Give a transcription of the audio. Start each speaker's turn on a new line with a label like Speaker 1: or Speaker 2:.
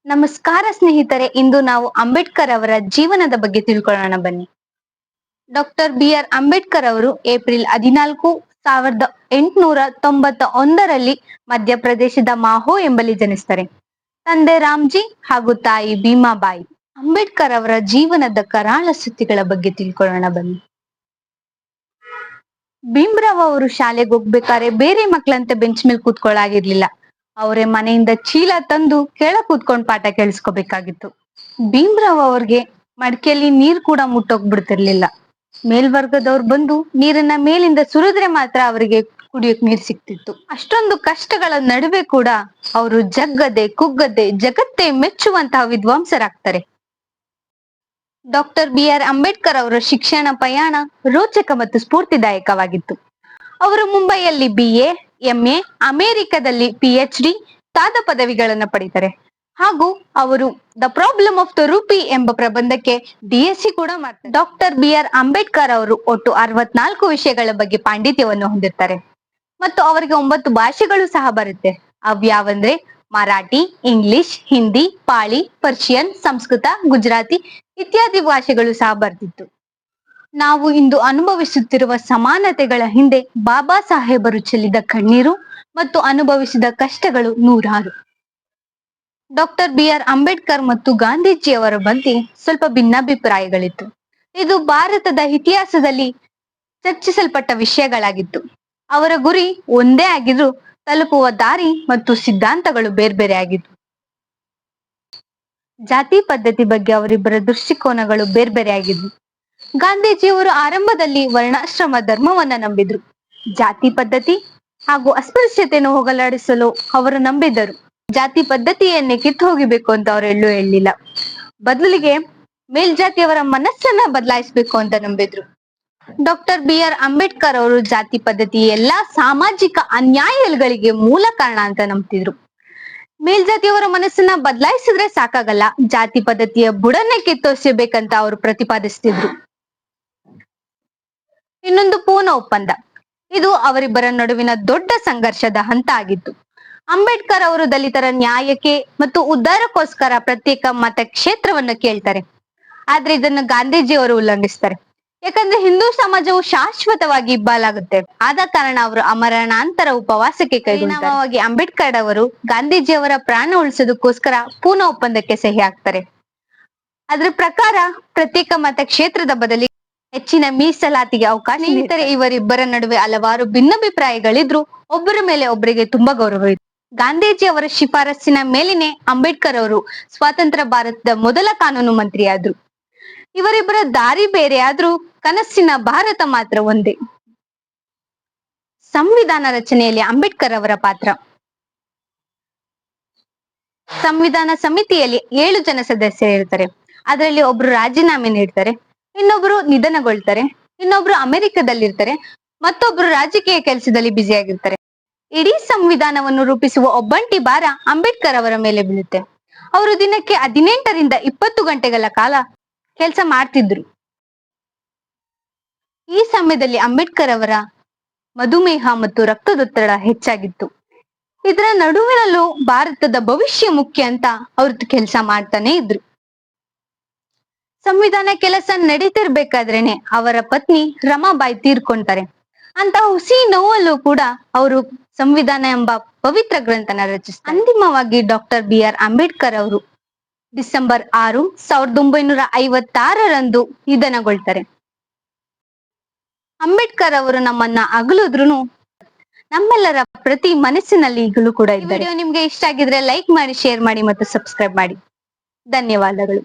Speaker 1: ನಮಸ್ಕಾರ ಸ್ನೇಹಿತರೆ, ಇಂದು ನಾವು ಅಂಬೇಡ್ಕರ್ ಅವರ ಜೀವನದ ಬಗ್ಗೆ ತಿಳ್ಕೊಳ್ಳೋಣ ಬನ್ನಿ. Doctor B R. ಅಂಬೇಡ್ಕರ್ ಅವರು ಏಪ್ರಿಲ್ 14, 1891ರಲ್ಲಿ ಮಧ್ಯಪ್ರದೇಶದ ಮಾಹೋ ಎಂಬಲ್ಲಿ ಜನಿಸ್ತಾರೆ. ತಂದೆ ರಾಮ್ಜಿ ಹಾಗೂ ತಾಯಿ ಭೀಮಾಬಾಯಿ. ಅಂಬೇಡ್ಕರ್ ಅವರ ಜೀವನದ ಕರಾಳ ಸ್ಥಿತಿಗಳ ಬಗ್ಗೆ ತಿಳ್ಕೊಳ್ಳೋಣ ಬನ್ನಿ. ಭೀಮ್ರಾವ್ ಅವರು ಶಾಲೆಗೆ ಹೋಗ್ಬೇಕಾದ್ರೆ ಬೇರೆ ಮಕ್ಕಳಂತೆ ಬೆಂಚ್ ಮೇಲೆ ಕೂತ್ಕೊಳ್ಳಾಗಿರ್ಲಿಲ್ಲ. ಅವರೇ ಮನೆಯಿಂದ ಚೀಲ ತಂದು ಕೆಳ ಕೂತ್ಕೊಂಡ್ ಪಾಠ ಕೇಳಿಸ್ಕೋಬೇಕಾಗಿತ್ತು. ಭೀಮ್ರಾವ್ ಅವ್ರಿಗೆ ಮಡಕೆಯಲ್ಲಿ ನೀರ್ ಕೂಡ ಮುಟ್ಟೋಗ್ಬಿಡ್ತಿರ್ಲಿಲ್ಲ. ಮೇಲ್ವರ್ಗದವ್ರು ಬಂದು ನೀರನ್ನ ಮೇಲಿಂದ ಸುರಿದ್ರೆ ಮಾತ್ರ ಅವರಿಗೆ ಕುಡಿಯೋಕ್ ನೀರ್ ಸಿಕ್ತಿತ್ತು. ಅಷ್ಟೊಂದು ಕಷ್ಟಗಳ ನಡುವೆ ಕೂಡ ಅವರು ಜಗ್ಗದೆ ಕುಗ್ಗದೆ ಜಗತ್ತೇ ಮೆಚ್ಚುವಂತಹ ವಿದ್ವಾಂಸರಾಗ್ತಾರೆ. Doctor B R. ಅಂಬೇಡ್ಕರ್ ಅವರ ಶಿಕ್ಷಣ ಪಯಣ ರೋಚಕ ಮತ್ತು ಸ್ಫೂರ್ತಿದಾಯಕವಾಗಿತ್ತು. ಅವರು ಮುಂಬೈಯಲ್ಲಿ BA, MA, ಅಮೆರಿಕದಲ್ಲಿ PhD ತಾದ ಪದವಿಗಳನ್ನ ಪಡಿತಾರೆ. ಹಾಗೂ ಅವರು the problem of the rupee ಎಂಬ ಪ್ರಬಂಧಕ್ಕೆ DSc ಕೂಡ ಮಾಡ್ತಾರೆ. Doctor B R. ಅಂಬೇಡ್ಕರ್ ಅವರು ಒಟ್ಟು 64 ವಿಷಯಗಳ ಬಗ್ಗೆ ಪಾಂಡಿತ್ಯವನ್ನು ಹೊಂದಿರ್ತಾರೆ ಮತ್ತು ಅವರಿಗೆ 9 ಭಾಷೆಗಳು ಸಹ ಬರುತ್ತೆ. ಅವ್ಯಾವಂದ್ರೆ ಮರಾಠಿ, ಇಂಗ್ಲಿಷ್, ಹಿಂದಿ, ಪಾಳಿ, ಪರ್ಷಿಯನ್, ಸಂಸ್ಕೃತ, ಗುಜರಾತಿ ಇತ್ಯಾದಿ ಭಾಷೆಗಳು ಸಹ ಬರ್ತಿತ್ತು. ನಾವು ಇಂದು ಅನುಭವಿಸುತ್ತಿರುವ ಸಮಾನತೆಗಳ ಹಿಂದೆ ಬಾಬಾ ಸಾಹೇಬರು ಚೆಲ್ಲಿದ ಕಣ್ಣೀರು ಮತ್ತು ಅನುಭವಿಸಿದ ಕಷ್ಟಗಳು ನೂರಾರು. Doctor B R. ಅಂಬೇಡ್ಕರ್ ಮತ್ತು ಗಾಂಧೀಜಿಯವರ ಬಗ್ಗೆ ಸ್ವಲ್ಪ ಭಿನ್ನಾಭಿಪ್ರಾಯಗಳಿತ್ತು. ಇದು ಭಾರತದ ಇತಿಹಾಸದಲ್ಲಿ ಚರ್ಚಿಸಲ್ಪಟ್ಟ ವಿಷಯಗಳಾಗಿತ್ತು. ಅವರ ಗುರಿ ಒಂದೇ ಆಗಿದ್ರು ತಲುಪುವ ದಾರಿ ಮತ್ತು ಸಿದ್ಧಾಂತಗಳು ಬೇರೆ ಆಗಿದ್ವು. ಜಾತಿ ಪದ್ಧತಿ ಬಗ್ಗೆ ಅವರಿಬ್ಬರ ದೃಷ್ಟಿಕೋನಗಳು ಬೇರೆ ಆಗಿದ್ವು. ಗಾಂಧೀಜಿಯವರು ಆರಂಭದಲ್ಲಿ ವರ್ಣಾಶ್ರಮ ಧರ್ಮವನ್ನ ನಂಬಿದ್ರು. ಜಾತಿ ಪದ್ಧತಿ ಹಾಗೂ ಅಸ್ಪೃಶ್ಯತೆಯನ್ನು ಹೋಗಲಾಡಿಸಲು ಅವರು ನಂಬಿದ್ದರು. ಜಾತಿ ಪದ್ಧತಿಯನ್ನೇ ಕಿತ್ತು ಹೋಗಿಬೇಕು ಅಂತ ಅವರು ಎಲ್ಲೂ ಹೇಳಲಿಲ್ಲ. ಬದಲಿಗೆ ಮೇಲ್ಜಾತಿಯವರ ಮನಸ್ಸನ್ನ ಬದಲಾಯಿಸಬೇಕು ಅಂತ ನಂಬಿದ್ರು. Doctor B R. ಅಂಬೇಡ್ಕರ್ ಅವರು ಜಾತಿ ಪದ್ಧತಿ ಎಲ್ಲಾ ಸಾಮಾಜಿಕ ಅನ್ಯಾಯಗಳಿಗೆ ಮೂಲ ಕಾರಣ ಅಂತ ನಂಬ್ತಿದ್ರು. ಮೇಲ್ಜಾತಿಯವರ ಮನಸ್ಸನ್ನ ಬದಲಾಯಿಸಿದ್ರೆ ಸಾಕಾಗಲ್ಲ, ಜಾತಿ ಪದ್ಧತಿಯ ಬುಡನ್ನೇ ಕಿತ್ತೋಸಿಬೇಕಂತ ಅವರು ಪ್ರತಿಪಾದಿಸ್ತಿದ್ರು. ಇನ್ನೊಂದು ಪೂನಾ ಒಪ್ಪಂದ. ಇದು ಅವರಿಬ್ಬರ ನಡುವಿನ ದೊಡ್ಡ ಸಂಘರ್ಷದ ಹಂತ ಆಗಿತ್ತು. ಅಂಬೇಡ್ಕರ್ ಅವರು ದಲಿತರ ನ್ಯಾಯಕ್ಕೆ ಮತ್ತು ಉದ್ಧಾರಕ್ಕೋಸ್ಕರ ಪ್ರತ್ಯೇಕ ಮತ ಕ್ಷೇತ್ರವನ್ನ ಕೇಳ್ತಾರೆ. ಆದ್ರೆ ಇದನ್ನು ಗಾಂಧೀಜಿಯವರು ಉಲ್ಲಂಘಿಸ್ತಾರೆ. ಯಾಕಂದ್ರೆ ಹಿಂದೂ ಸಮಾಜವು ಶಾಶ್ವತವಾಗಿ ಇಬ್ಬಾಲಾಗುತ್ತೆ. ಆದ ಕಾರಣ ಅವರು ಅಮರಣಾಂತರ ಉಪವಾಸಕ್ಕೆ ಪರಿಣಾಮವಾಗಿ ಅಂಬೇಡ್ಕರ್ ಅವರು ಗಾಂಧೀಜಿಯವರ ಪ್ರಾಣ ಉಳಿಸೋದಕ್ಕೋಸ್ಕರ ಪೂನಾ ಒಪ್ಪಂದಕ್ಕೆ ಸಹಿ ಹಾಕ್ತಾರೆ. ಅದ್ರ ಪ್ರಕಾರ ಪ್ರತ್ಯೇಕ ಮತ ಕ್ಷೇತ್ರದ ಬದಲಿಗೆ ಹೆಚ್ಚಿನ ಮೀಸಲಾತಿಗೆ ಅವಕಾಶ. ಸ್ನೇಹಿತರೆ, ಇವರಿಬ್ಬರ ನಡುವೆ ಹಲವಾರು ಭಿನ್ನಾಭಿಪ್ರಾಯಗಳಿದ್ರು ಒಬ್ಬರ ಮೇಲೆ ಒಬ್ಬರಿಗೆ ತುಂಬಾ ಗೌರವ ಇತ್ತು. ಗಾಂಧೀಜಿ ಅವರ ಶಿಫಾರಸ್ಸಿನ ಮೇಲಿನೇ ಅಂಬೇಡ್ಕರ್ ಅವರು ಸ್ವಾತಂತ್ರ್ಯ ಭಾರತದ ಮೊದಲ ಕಾನೂನು ಮಂತ್ರಿ ಆದ್ರು. ಇವರಿಬ್ಬರ ದಾರಿ ಬೇರೆ ಆದ್ರೂ ಕನಸಿನ ಭಾರತ ಮಾತ್ರ ಒಂದೇ. ಸಂವಿಧಾನ ರಚನೆಯಲ್ಲಿ ಅಂಬೇಡ್ಕರ್ ಅವರ ಪಾತ್ರ. ಸಂವಿಧಾನ ಸಮಿತಿಯಲ್ಲಿ 7 ಜನ ಸದಸ್ಯರಿರ್ತಾರೆ. ಅದರಲ್ಲಿ ಒಬ್ರು ರಾಜೀನಾಮೆ ನೀಡ್ತಾರೆ, ಇನ್ನೊಬ್ರು ನಿಧನಗೊಳ್ತಾರೆ, ಇನ್ನೊಬ್ರು ಅಮೆರಿಕದಲ್ಲಿರ್ತಾರೆ, ಮತ್ತೊಬ್ರು ರಾಜಕೀಯ ಕೆಲಸದಲ್ಲಿ ಬ್ಯುಸಿಯಾಗಿರ್ತಾರೆ. ಇಡೀ ಸಂವಿಧಾನವನ್ನು ರೂಪಿಸುವ ಒಬ್ಬಂಟಿ ಭಾರ ಅಂಬೇಡ್ಕರ್ ಅವರ ಮೇಲೆ ಬೀಳುತ್ತೆ. ಅವರು ದಿನಕ್ಕೆ 18 ರಿಂದ 20 ಗಂಟೆಗಳ ಕಾಲ ಕೆಲಸ ಮಾಡ್ತಿದ್ರು. ಈ ಸಮಯದಲ್ಲಿ ಅಂಬೇಡ್ಕರ್ ಅವರ ಮಧುಮೇಹ ಮತ್ತು ರಕ್ತದೊತ್ತಡ ಹೆಚ್ಚಾಗಿತ್ತು. ಇದರ ನಡುವಿನಲ್ಲೂ ಭಾರತದ ಭವಿಷ್ಯ ಮುಖ್ಯ ಅಂತ ಅವ್ರದ್ದು ಕೆಲಸ ಮಾಡ್ತಾನೆ ಇದ್ರು. ಸಂವಿಧಾನ ಕೆಲಸ ನಡೀತಿರ್ಬೇಕಾದ್ರೇನೆ ಅವರ ಪತ್ನಿ ರಮಾಬಾಯಿ ತೀರ್ಕೊಂತಾರೆ. ಅಂತ ಹುಸಿ ನೋವಲ್ಲೂ ಕೂಡ ಅವರು ಸಂವಿಧಾನ ಎಂಬ ಪವಿತ್ರ ಗ್ರಂಥನ ರಚಿಸ್ತಾರೆ. ಅಂತಿಮವಾಗಿ ಡಾಕ್ಟರ್ ಬಿ.ಆರ್. ಅಂಬೇಡ್ಕರ್ ಅವರು ಡಿಸೆಂಬರ್ 6, 1956ರಂದು ನಿಧನಗೊಳ್ತಾರೆ. ಅಂಬೇಡ್ಕರ್ ಅವರು ನಮ್ಮನ್ನ ಅಗಲಿದ್ರು ನಮ್ಮೆಲ್ಲರ ಪ್ರತಿ ಮನಸ್ಸಿನಲ್ಲಿ ಈಗಲೂ ಕೂಡ ಇದ್ದಾರೆ. ವಿಡಿಯೋ ನಿಮ್ಗೆ ಇಷ್ಟ ಆಗಿದ್ರೆ ಲೈಕ್ ಮಾಡಿ, ಶೇರ್ ಮಾಡಿ ಮತ್ತು ಸಬ್ಸ್ಕ್ರೈಬ್ ಮಾಡಿ. ಧನ್ಯವಾದಗಳು.